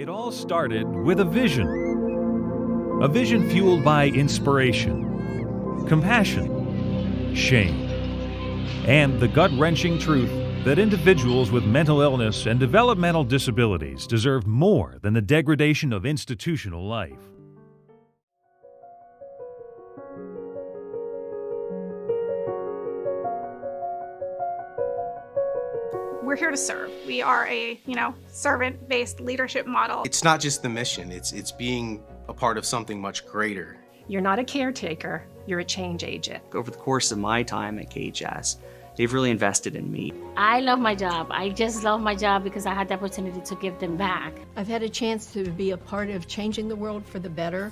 It all started with a vision. A vision fueled by inspiration, compassion, shame, and the gut-wrenching truth that individuals with mental illness and developmental disabilities deserve more than the degradation of institutional life. We're here to serve. We are a, servant-based leadership model. It's not just the mission, it's being a part of something much greater. You're not a caretaker, you're a change agent. Over the course of my time at KHS, they've really invested in me. I love my job. I just love my job because I had the opportunity to give them back. I've had a chance to be a part of changing the world for the better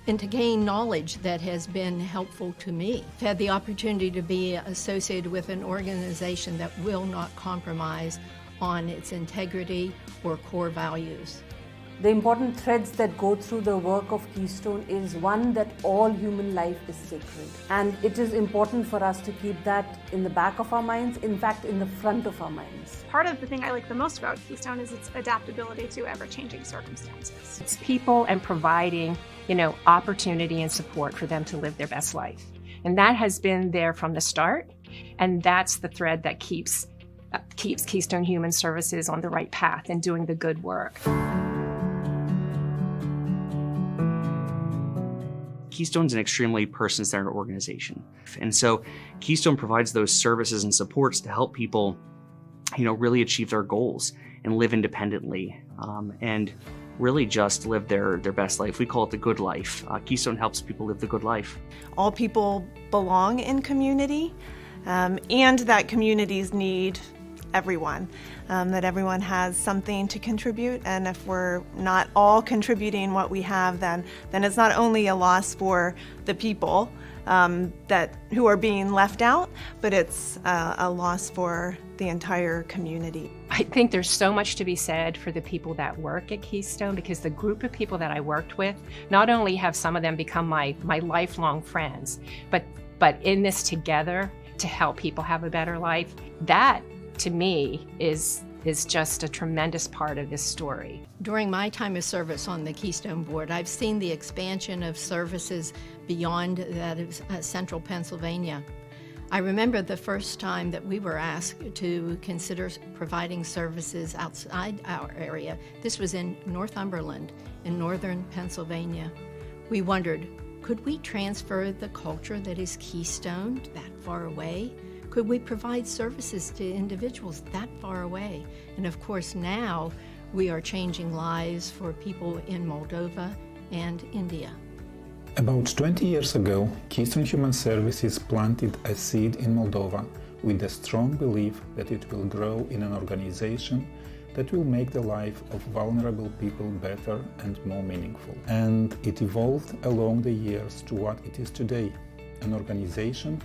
and to gain knowledge that has been helpful to me. I've had the opportunity to be associated with an organization that will not compromise on its integrity or core values. The important threads that go through the work of Keystone is one, that all human life is sacred. And it is important for us to keep that in the back of our minds, in fact, in the front of our minds. Part of the thing I like the most about Keystone is its adaptability to ever-changing circumstances. It's people and providing, opportunity and support for them to live their best life. And that has been there from the start, and that's the thread that keeps Keystone Human Services on the right path and doing the good work. Keystone's an extremely person-centered organization. And so Keystone provides those services and supports to help people, really achieve their goals and live independently and really just live their best life. We call it the good life. Keystone helps people live the good life. All people belong in community and that communities need everyone, that everyone has something to contribute, and if we're not all contributing what we have, then it's not only a loss for the people who are being left out, but it's a loss for the entire community. I think there's so much to be said for the people that work at Keystone, because the group of people that I worked with, not only have some of them become my lifelong friends, but in this together to help people have a better life, that to me is just a tremendous part of this story. During my time of service on the Keystone Board, I've seen the expansion of services beyond that of central Pennsylvania. I remember the first time that we were asked to consider providing services outside our area. This was in Northumberland, in northern Pennsylvania. We wondered, could we transfer the culture that is Keystone that far away? Could we provide services to individuals that far away? And of course now we are changing lives for people in Moldova and India. About 20 years ago, Keystone Human Services planted a seed in Moldova with the strong belief that it will grow in an organization that will make the life of vulnerable people better and more meaningful. And it evolved along the years to what it is today, an organization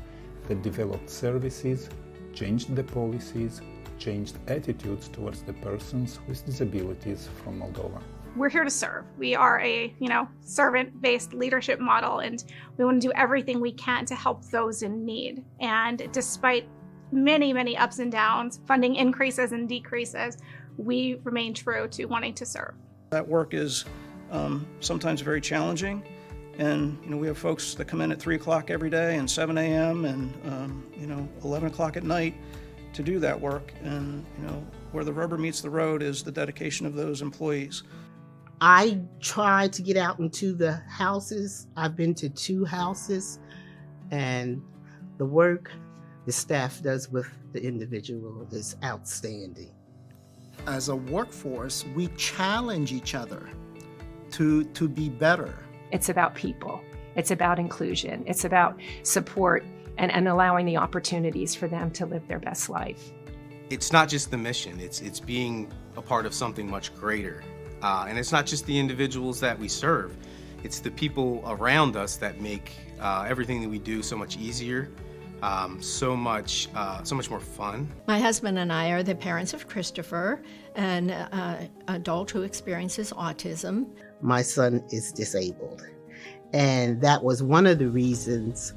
that developed services, changed the policies, changed attitudes towards the persons with disabilities from Moldova. We're here to serve. We are a, servant-based leadership model, and we want to do everything we can to help those in need. And despite many, many ups and downs, funding increases and decreases, we remain true to wanting to serve. That work is sometimes very challenging. And, we have folks that come in at 3 o'clock every day and 7 a.m. and, 11 o'clock at night to do that work. And, where the rubber meets the road is the dedication of those employees. I try to get out into the houses. I've been to 2 houses, and the work the staff does with the individual is outstanding. As a workforce, we challenge each other to be better. It's about people. It's about inclusion. It's about support and allowing the opportunities for them to live their best life. It's not just the mission, it's being a part of something much greater. And it's not just the individuals that we serve, it's the people around us that make everything that we do so much easier, so much more fun. My husband and I are the parents of Christopher, an adult who experiences autism. My son is disabled, and that was one of the reasons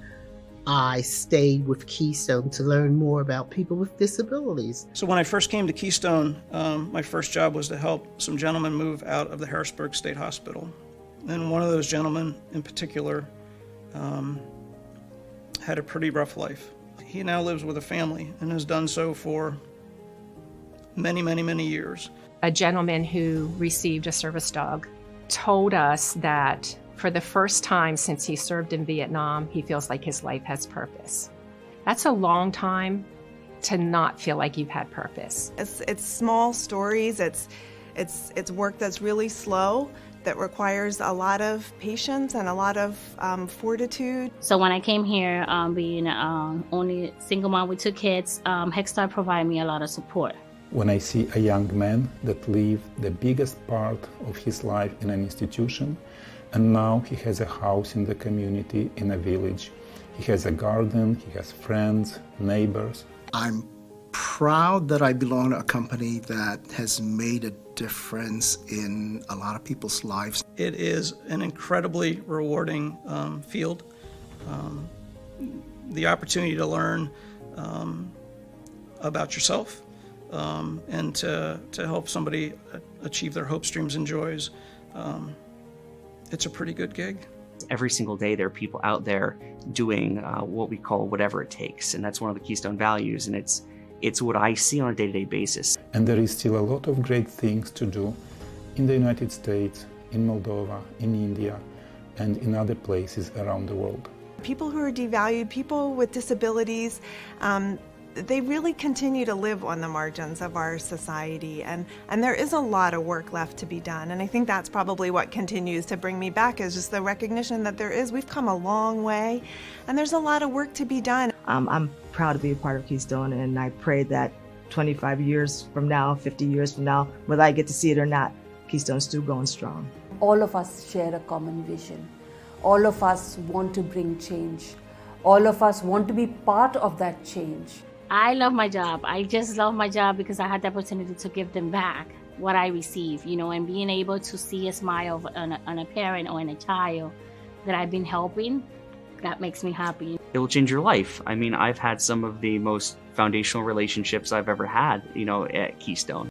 I stayed with Keystone to learn more about people with disabilities. So when I first came to Keystone, my first job was to help some gentlemen move out of the Harrisburg State Hospital. And one of those gentlemen in particular had a pretty rough life. He now lives with a family and has done so for many, many, many years. A gentleman who received a service dog told us that for the first time since he served in Vietnam, he feels like his life has purpose. That's a long time to not feel like you've had purpose. It's small stories. It's work that's really slow, that requires a lot of patience and a lot of fortitude. So when I came here, being only single mom with 2 kids, Head Start provided me a lot of support. When I see a young man that lived the biggest part of his life in an institution, and now he has a house in the community, in a village. He has a garden, he has friends, neighbors. I'm proud that I belong to a company that has made a difference in a lot of people's lives. It is an incredibly rewarding field. The opportunity to learn about yourself and to help somebody achieve their hopes, dreams, and joys. It's a pretty good gig. Every single day there are people out there doing what we call whatever it takes, and that's one of the Keystone values, and it's what I see on a day-to-day basis. And there is still a lot of great things to do in the United States, in Moldova, in India, and in other places around the world. People who are devalued, people with disabilities, they really continue to live on the margins of our society, and there is a lot of work left to be done. And I think that's probably what continues to bring me back, is just the recognition that we've come a long way, and there's a lot of work to be done. I'm proud to be a part of Keystone, and I pray that 25 years from now, 50 years from now, whether I get to see it or not, Keystone's still going strong. All of us share a common vision. All of us want to bring change. All of us want to be part of that change. I love my job. I just love my job because I had the opportunity to give them back what I receive, and being able to see a smile on a parent or in a child that I've been helping, that makes me happy. It will change your life. I mean, I've had some of the most foundational relationships I've ever had, at Keystone.